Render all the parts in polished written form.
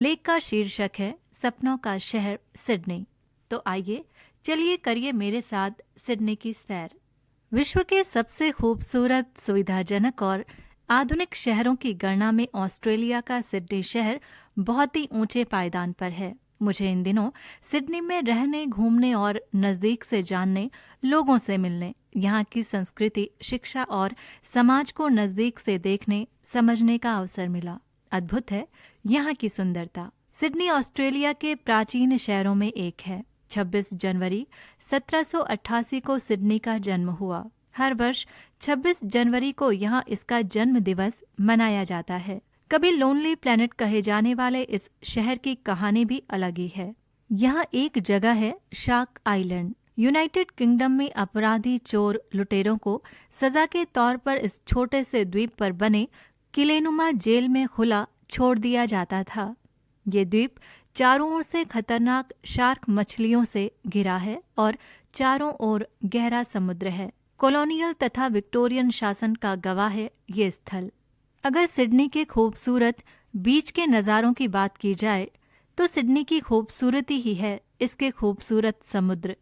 लेख का शीर्षक है सपनों का शहर सिडनी। तो आइए चलिए करिए मेरे साथ सिडनी की सैर। विश्व के सबसे खूबसूरत, सुविधाजनक और आधुनिक शहरों की गणना में ऑस्ट्रेलिया का सिडनी शहर बहुत ही ऊंचे पायदान पर है। मुझे इन दिनों सिडनी में रहने, घूमने और नज़दीक से जानने, लोगों से मिलने, यहाँ की संस्कृति, शिक्षा और समाज को नज़दीक से देखने समझने का अवसर मिला। अद्भुत है यहाँ की सुंदरता। सिडनी ऑस्ट्रेलिया के प्राचीन शहरों में एक है। 26 जनवरी 1788 को सिडनी का जन्म हुआ। हर वर्ष 26 जनवरी को यहाँ इसका जन्म दिवस मनाया जाता है। कभी लोनली प्लेनेट कहे जाने वाले इस शहर की कहानी भी अलग ही है। यहाँ एक जगह है शार्क आइलैंड। यूनाइटेड किंगडम में अपराधी, चोर, लुटेरों को सजा के तौर पर इस छोटे से द्वीप पर बने किलेनुमा जेल में खुला छोड़ दिया जाता था। ये द्वीप चारों ओर से खतरनाक शार्क मछलियों से घिरा है और चारों ओर गहरा समुद्र है। कॉलोनियल तथा विक्टोरियन शासन का गवाह है ये स्थल। अगर सिडनी के खूबसूरत बीच के नज़ारों की बात की जाए तो सिडनी की खूबसूरती ही है इसके खूबसूरत समुद्र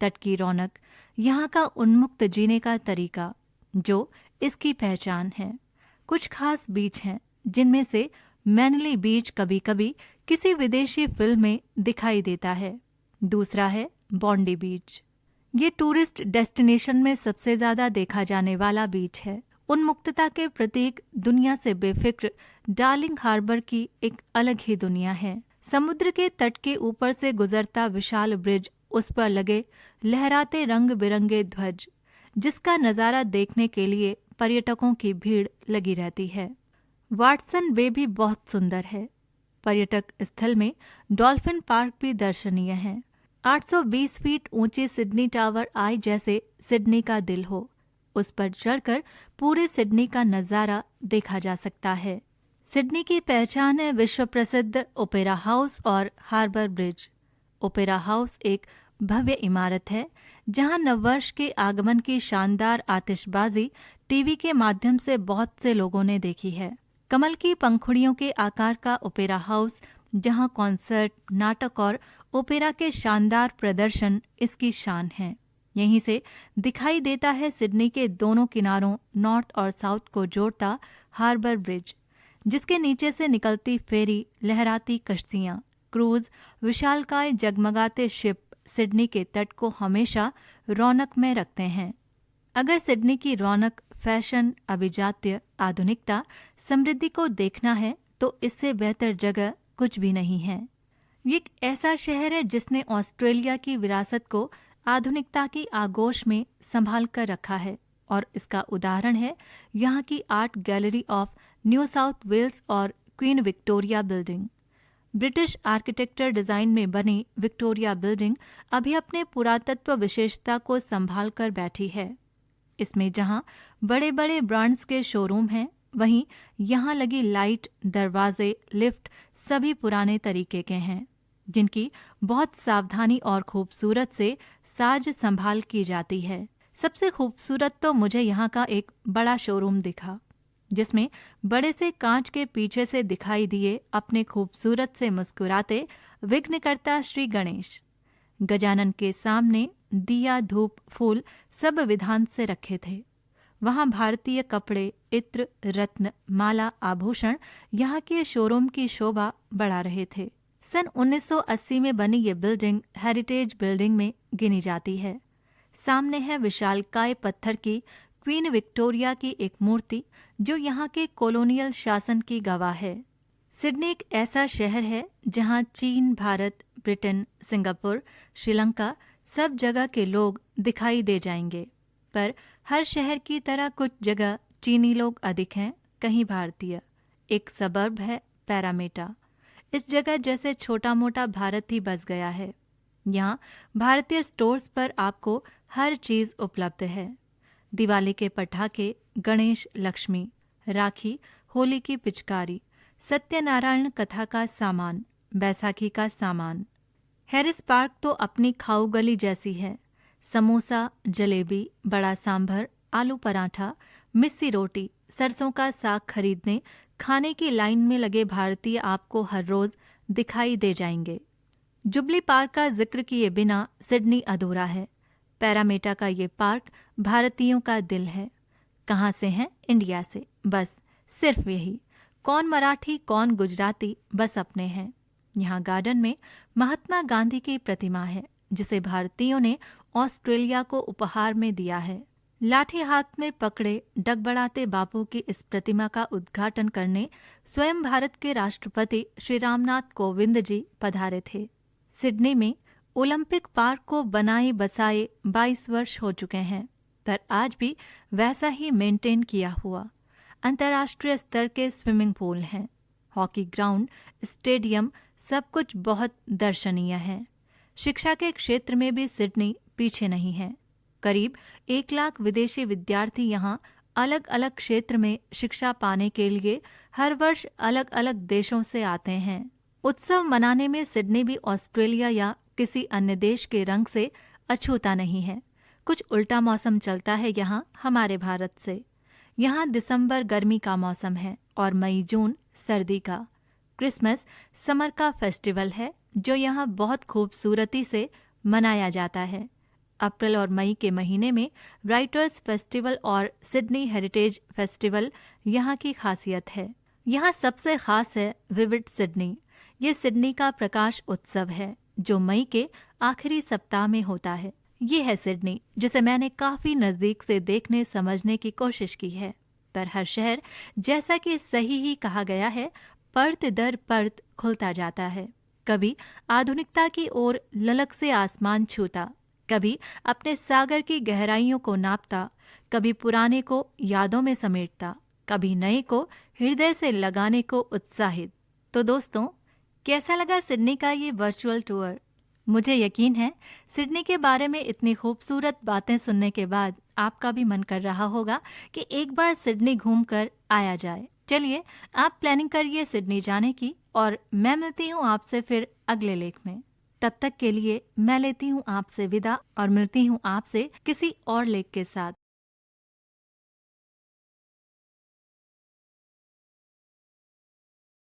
तट की रौनक, यहाँ का उन्मुक्त जीने का तरीका जो इसकी पहचान है। कुछ खास बीच हैं जिनमें से मैनली बीच कभी कभी किसी विदेशी फिल्म में दिखाई देता है। दूसरा है बॉन्डी बीच। ये टूरिस्ट डेस्टिनेशन में सबसे ज्यादा देखा जाने वाला बीच है। उन्मुक्तता के प्रतीक, दुनिया से बेफिक्र डार्लिंग हार्बर की एक अलग ही दुनिया है। समुद्र के तट के ऊपर से गुजरता विशाल ब्रिज, उस पर लगे लहराते रंग बिरंगे ध्वज, जिसका नज़ारा देखने के लिए पर्यटकों की भीड़ लगी रहती है। वाटसन बे भी बहुत सुंदर है। पर्यटक स्थल में डॉल्फिन पार्क भी दर्शनीय है। 820 फीट ऊंची सिडनी टावर आई जैसे सिडनी का दिल हो। उस पर चढ़कर पूरे सिडनी का नज़ारा देखा जा सकता है। सिडनी की पहचान है विश्व प्रसिद्ध ओपेरा हाउस और हार्बर ब्रिज। ओपेरा हाउस एक भव्य इमारत है जहां नववर्ष के आगमन की शानदार आतिशबाजी टीवी के माध्यम से बहुत से लोगों ने देखी है। कमल की पंखुड़ियों के आकार का ओपेरा हाउस, जहां कॉन्सर्ट, नाटक और ओपेरा के शानदार प्रदर्शन इसकी शान है। यहीं से दिखाई देता है सिडनी के दोनों किनारों नॉर्थ और साउथ को जोड़ता हार्बर ब्रिज, जिसके नीचे से निकलती फेरी, लहराती कश्तियां, क्रूज, विशालकाय जगमगाते शिप सिडनी के तट को हमेशा रौनक में रखते हैं। अगर सिडनी की रौनक, फैशन, अभिजात्य, आधुनिकता, समृद्धि को देखना है तो इससे बेहतर जगह कुछ भी नहीं है। ये एक ऐसा शहर है जिसने ऑस्ट्रेलिया की विरासत को आधुनिकता की आगोश में संभाल कर रखा है, और इसका उदाहरण है यहाँ की art gallery of New South Wales और Queen Victoria building. British architecture design में बनी विक्टोरिया बिल्डिंग अभी अपने पुरातत्व विशेषता को संभाल कर बैठी है। इसमें जहां बड़े बड़े ब्रांड्स के शोरूम हैं, वहीं यहाँ लगी लाइट, दरवाजे, लिफ्ट सभी पुराने तरीके के हैं, जिनकी बहुत सावधानी और खूबसूरत से साज संभाल की जाती है। सबसे खूबसूरत तो मुझे यहाँ का एक बड़ा शोरूम दिखा, जिसमें बड़े से कांच के पीछे से दिखाई दिए अपने खूबसूरत से मुस्कुराते विघ्नकर्ता श्री गणेश। गजानन के सामने दिया, धूप, फूल सब विधान से रखे थे। वहां भारतीय कपड़े, इत्र, रत्न, माला, आभूषण यहाँ के शोरूम की शोभा बढ़ा रहे थे। सन 1980 में बनी ये बिल्डिंग हेरिटेज बिल्डिंग में गिनी जाती है। सामने है विशालकाय पत्थर की क्वीन विक्टोरिया की एक मूर्ति जो यहाँ के कॉलोनियल शासन की गवाह है। सिडनी एक ऐसा शहर है जहाँ चीन, भारत, ब्रिटेन, सिंगापुर, श्रीलंका सब जगह के लोग दिखाई दे जाएंगे, पर हर शहर की तरह कुछ जगह चीनी लोग अधिक हैं, कहीं भारतीय। एक सबर्ब है पैरामेटा। इस जगह जैसे छोटा मोटा भारत ही बस गया है। यहाँ भारतीय स्टोर्स पर आपको हर चीज़ उपलब्ध है। दिवाली के पटाखे, गणेश, लक्ष्मी, राखी, होली की पिचकारी, सत्यनारायण कथा का सामान, बैसाखी का सामान। हैरिस पार्क तो अपनी खाऊ गली जैसी है। समोसा, जलेबी, बड़ा सांभर, आलू पराठा, मिस्सी रोटी, सरसों का साग खरीदने खाने की लाइन में लगे भारतीय आपको हर रोज दिखाई दे जाएंगे। जुबली पार्क का जिक्र किए बिना सिडनी अधूरा है। पैरामेटा का ये पार्क भारतीयों का दिल है। कहाँ से हैं? इंडिया से। बस सिर्फ यही। कौन मराठी कौन गुजराती, बस अपने हैं। यहाँ गार्डन में महात्मा गांधी की प्रतिमा है, जिसे भारतीयों ने ऑस्ट्रेलिया को उपहार में दिया है। लाठी हाथ में पकड़े डगबड़ाते बापू की इस प्रतिमा का उद्घाटन करने स्वयं भारत के राष्ट्रपति श्री रामनाथ कोविंद जी पधारे थे। सिडनी में ओलंपिक पार्क को बनाए बसाए 22 वर्ष हो चुके हैं, पर आज भी वैसा ही मेंटेन किया हुआ अंतर्राष्ट्रीय स्तर के स्विमिंग पूल हैं, हॉकी ग्राउंड, स्टेडियम, सब कुछ बहुत दर्शनीय है। शिक्षा के क्षेत्र में भी सिडनी पीछे नहीं है। करीब 1 लाख विदेशी विद्यार्थी यहाँ अलग अलग क्षेत्र में शिक्षा पाने के लिए हर वर्ष अलग अलग देशों से आते हैं। उत्सव मनाने में सिडनी भी ऑस्ट्रेलिया या किसी अन्य देश के रंग से अछूता नहीं है। कुछ उल्टा मौसम चलता है यहाँ हमारे भारत से। यहाँ दिसंबर गर्मी का मौसम है और मई जून सर्दी का। क्रिसमस समर का फेस्टिवल है जो यहाँ बहुत खूबसूरती से मनाया जाता है। अप्रैल और मई के महीने में राइटर्स फेस्टिवल और सिडनी हेरिटेज फेस्टिवल यहाँ की खासियत है। यहाँ सबसे खास है विविड सिडनी। ये सिडनी का प्रकाश उत्सव है जो मई के आखिरी सप्ताह में होता है। ये है सिडनी जिसे मैंने काफी नजदीक से देखने समझने की कोशिश की है। पर हर शहर, जैसा कि सही ही कहा गया है, परत दर परत खुलता जाता है। कभी आधुनिकता की ओर ललक से आसमान छूता, कभी अपने सागर की गहराइयों को नापता, कभी पुराने को यादों में समेटता, कभी नए को हृदय से लगाने को उत्साहित। तो दोस्तों, कैसा लगा सिडनी का ये वर्चुअल टूर? मुझे यकीन है सिडनी के बारे में इतनी खूबसूरत बातें सुनने के बाद आपका भी मन कर रहा होगा कि एक बार सिडनी घूमकर आया जाए। चलिए, आप प्लानिंग करिए सिडनी जाने की और मैं मिलती हूँ आपसे फिर अगले लेख में। तब तक के लिए मैं लेती हूँ आपसे विदा और मिलती हूँ आपसे किसी और लेख के साथ।